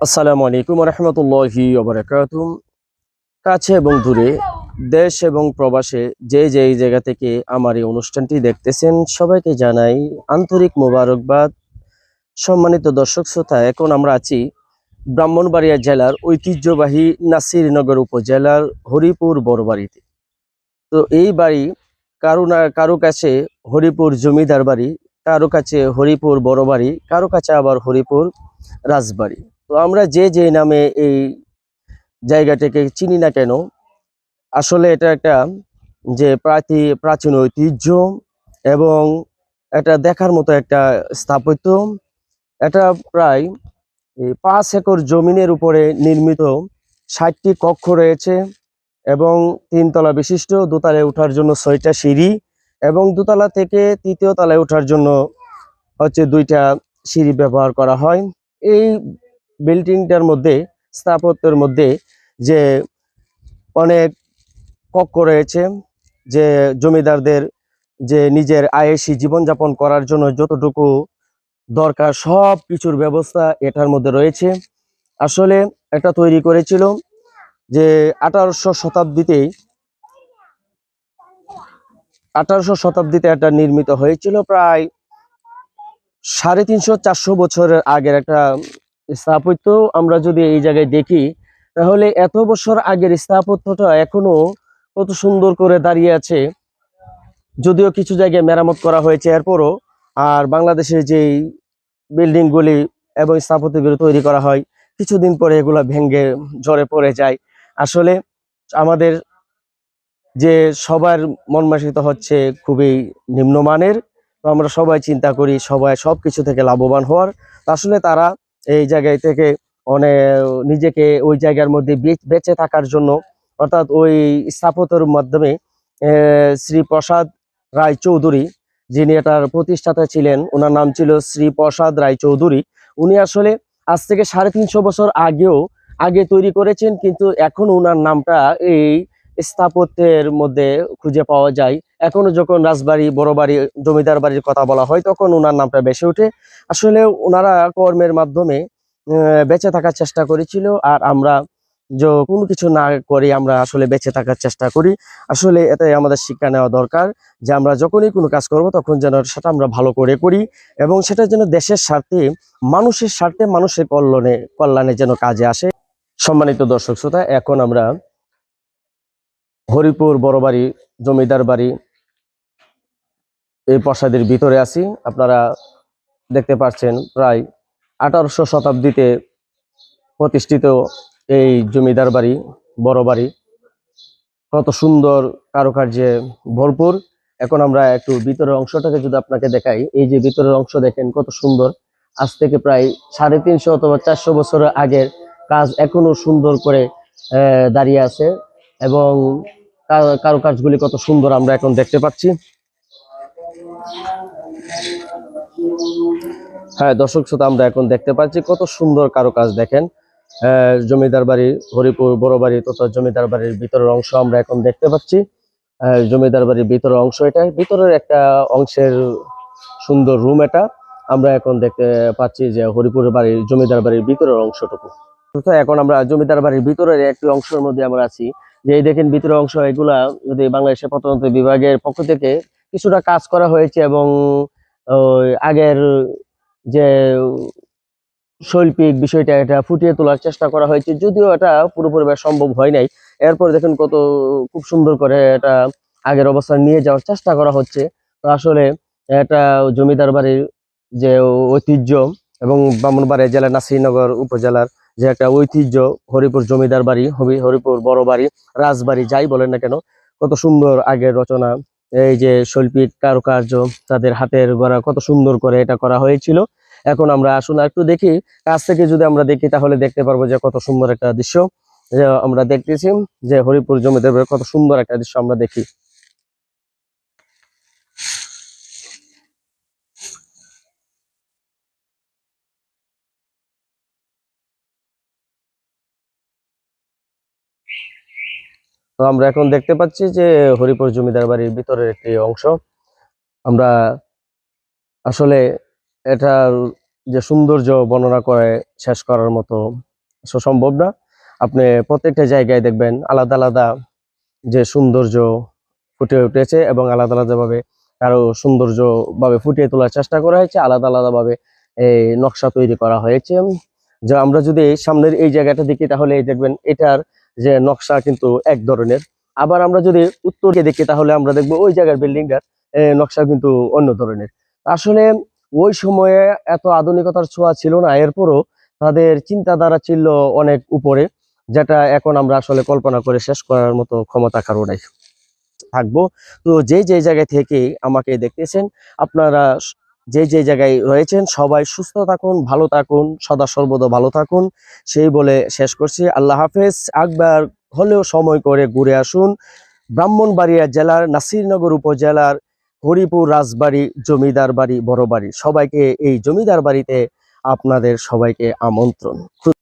আসসালামু আলাইকুম রহমতুল্লাহি ওয়া কাছে এবং দূরে, দেশ এবং প্রবাসে যে যেই জায়গা থেকে আমার এই অনুষ্ঠানটি দেখতেছেন সবাইকে জানাই আন্তরিক মোবারকবাদ। সম্মানিত দর্শক শ্রোতা, এখন আমরা আছি ব্রাহ্মণবাড়িয়া জেলার ঐতিহ্যবাহী নাসিরনগর উপজেলার হরিপুর বড়বাড়িতে। তো এই বাড়ি কারো কাছে হরিপুর জমিদার বাড়ি, কারো কাছে হরিপুর বড়বাড়ি, কারো কাছে আবার হরিপুর রাজবাড়ি। তো আমরা যে যে নামে এই জায়গাটাকে চিনি না কেন, আসলে এটা একটা প্রাচীন ঐতিহ্য এবং এটা দেখার মতো একটা স্থাপত্য। এটা প্রায় 5 একর জমিনের উপরে নির্মিত 60টি কক্ষ রয়েছে এবং 3 তলা বিশিষ্ট, দোতলায় ওঠার জন্য 6টা সিঁড়ি এবং দোতলা থেকে তৃতীয় তলায় ওঠার জন্য হচ্ছে 2টা সিঁড়ি ব্যবহার করা হয়। এই বিল্ডিংটার মধ্যে, স্থাপত্যের মধ্যে যে অনেক কক্ষ রয়েছে, যে জমিদারদের যে নিজের আয়েশি জীবনযাপন করার জন্য যতটুকু দরকার সব কিছুর ব্যবস্থা এটার মধ্যে রয়েছে। আসলে এটা তৈরি করেছিল যে 1800 শতাব্দীতেই, 1800 শতাব্দীতে এটা নির্মিত হয়েছিল। প্রায় 350-400 বছরের আগের একটা স্থাপত্য। আমরা যদি এই জায়গায় দেখি তাহলে এত বছর আগের স্থাপত্যটা এখনো কত সুন্দর করে দাঁড়িয়ে আছে। যদিও কিছু জায়গায় মেরামত করা হয়েছে এরপরও, আর বাংলাদেশের যেই বিল্ডিংগুলি এবং স্থাপত্যগুলো তৈরি করা হয় কিছুদিন পরে এগুলা ভেঙে ঝরে পড়ে যায়। আসলে আমাদের যে সবার মন মানসিকতা হচ্ছে খুবই নিম্নমানের। তো আমরা সবাই চিন্তা করি সবাই সবকিছু থেকে লাভবান হওয়ার। তো আসলে তারা এই জায়গায় থেকে অনেক নিজেকে ওই জায়গার মধ্যে বেঁচে থাকার জন্য, অর্থাৎ ওই স্থাপত্যের মাধ্যমে শ্রী প্রসাদ রায় চৌধুরী, যিনি এটার প্রতিষ্ঠাতা ছিলেন, ওনার নাম ছিল শ্রী প্রসাদ রায় চৌধুরী। উনি আসলে আজ থেকে 350 বছর আগে তৈরি করেছেন, কিন্তু এখন ওনার নামটা এই স্থাপত্যের মধ্যে খুঁজে পাওয়া যায়। এখনো যখন রাজবাড়ি, বড় বাড়ি, জমিদার বাড়ির কথা বলা হয় তখন ওনার নামটা বেশি ওঠে। আসলে ওনারা কর্মের মাধ্যমে বেঁচে থাকার চেষ্টা করেছিল, আর আমরা যে কোনো কিছু না করি আমরা আসলে বেঁচে থাকার চেষ্টা করি। আসলে এটাই আমাদের শিক্ষা নেওয়া দরকার, যে আমরা যখনই কোনো কাজ করব তখন যেন সেটা আমরা ভালো করে করি এবং সেটা যেন দেশের স্বার্থে, মানুষের স্বার্থে, মানুষের কল্যাণে যেন কাজে আসে। সম্মানিত দর্শক শ্রোতা, এখন আমরা হরিপুর বড়বাড়ি জমিদার বাড়ি এই প্রাসাদের ভিতরে আছি। আপনারা দেখতে পাচ্ছেন প্রায় 1800 শতাব্দীতে প্রতিষ্ঠিত এই জমিদার বাড়ি, বড় বাড়ি কত সুন্দর কারুকার্যে ভরপুর। এখন আমরা একটু ভিতরের অংশটাকে যদি আপনাকে দেখাই, এই যে ভিতরের অংশ দেখেন কত সুন্দর। আজ থেকে প্রায় 350 অথবা 400 বছরের আগের কাজ এখনো সুন্দর করে দাঁড়িয়ে আছে এবং কারুকার্যগুলি কত সুন্দর আমরা এখন দেখতে পাচ্ছি। হ্যাঁ দর্শক শ্রোতা, আমরা এখন দেখতে পাচ্ছি কত সুন্দর কারুকাজ দেখেন। জমিদার বাড়ি, হরিপুর বড় বাড়ি তথা জমিদার বাড়ির ভিতরের অংশ আমরা এখন দেখতে পাচ্ছি। জমিদার বাড়ির ভিতরের অংশ, এটা ভিতরের একটা অংশের সুন্দর রুম। এটা আমরা এখন দেখতে পাচ্ছি যে হরিপুরের বাড়ির, জমিদার বাড়ির ভিতরের অংশটুকু। তো এখন আমরা জমিদার বাড়ির ভিতরের একটি অংশের মধ্যে আমরা আছি। যে এই দেখেন ভিতরের অংশ, এগুলা যদি বাংলাদেশের প্রত্নতত্ত্ব বিভাগের পক্ষ থেকে কিছুটা কাজ করা হয়েছে এবং আগের যে শৈল্পিক বিষয়টা এটা ফুটিয়ে তোলার চেষ্টা করা হয়েছে, যদিও এটা পুরোপুরি সম্ভব হয় নাই। এরপর দেখেন কত খুব সুন্দর করে এটা আগের অবস্থায় নিয়ে যাওয়ার চেষ্টা করা হচ্ছে। তো আসলে এটা জমিদার বাড়ির যে ঐতিহ্য এবং ব্রাহ্মণবাড়িয়া জেলার নাসিরনগর উপজেলার যে একটা ঐতিহ্য, হরিপুর জমিদার বাড়ি, হরিপুর বড় বাড়ি, রাজবাড়ি যাই বলেন না কেন, কত সুন্দর আগের রচনা, এই যে শৈল্পিক কারুকার্য, তাদের হাতের গড়া কত সুন্দর করে এটা করা হয়েছিল। এখন আমরা আসুন একটু দেখি, কাছ থেকে যদি আমরা দেখি তাহলে দেখতে পারবো যে কত সুন্দর একটা দৃশ্য যে আমরা দেখতেছি, যে হরিপুর জমিদার বাড়ির কত সুন্দর একটা দৃশ্য আমরা দেখি। তো আমরা এখন দেখতে পাচ্ছি যে হরিপুর জমিদার বাড়ির ভিতরের একটি অংশ। আমরা আসলে এটা যে সৌন্দর্য বর্ণনা করে শেষ করার মতো সম্ভব না। আপনি প্রত্যেকটা জায়গায় দেখবেন আলাদা আলাদা যে সৌন্দর্য ফুটে উঠেছে এবং আলাদা আলাদা ভাবে আরো সৌন্দর্য ভাবে ফুটিয়ে তোলার চেষ্টা করা হয়েছে, আলাদা আলাদা ভাবে এই নকশা তৈরি করা হয়েছে। যে আমরা যদি সামনের এই জায়গাটা দেখি তাহলে এই দেখবেন এটার যে নকশা কিন্তু এক ধরনের। আবার আমরা যদি উত্তরকে দেখি তাহলে আমরা দেখবো ওই জায়গার বিল্ডিংটার নকশা কিন্তু অন্য ধরনের। আসলে ওই সময়ে এত আধুনিকতার ছোঁয়া ছিল না, এরপরও তাদের চিন্তাধারা ছিল অনেক উপরে, যেটা এখন আমরা আসলে কল্পনা করে শেষ করার মতো ক্ষমতা কারো নাই। থাকবো। তো যে যে জায়গায় থেকে আমাকে দেখতেছেন, আপনারা যে যে জায়গায় রয়েছেন সবাই সুস্থ থাকুন, ভালো থাকুন, সদা সর্বদা ভালো থাকুন, সেই বলে শেষ করছি। আল্লাহ হাফেজ। একবার হলেও সময় করে ঘুরে আসুন ব্রাহ্মণবাড়িয়া জেলার নাসিরনগর উপজেলার হরিপুর রাজবাড়ি জমিদার বাড়ি বড় বাড়ি। সবাইকে এই জমিদার বাড়িতে আপনাদের সবাইকে আমন্ত্রণ।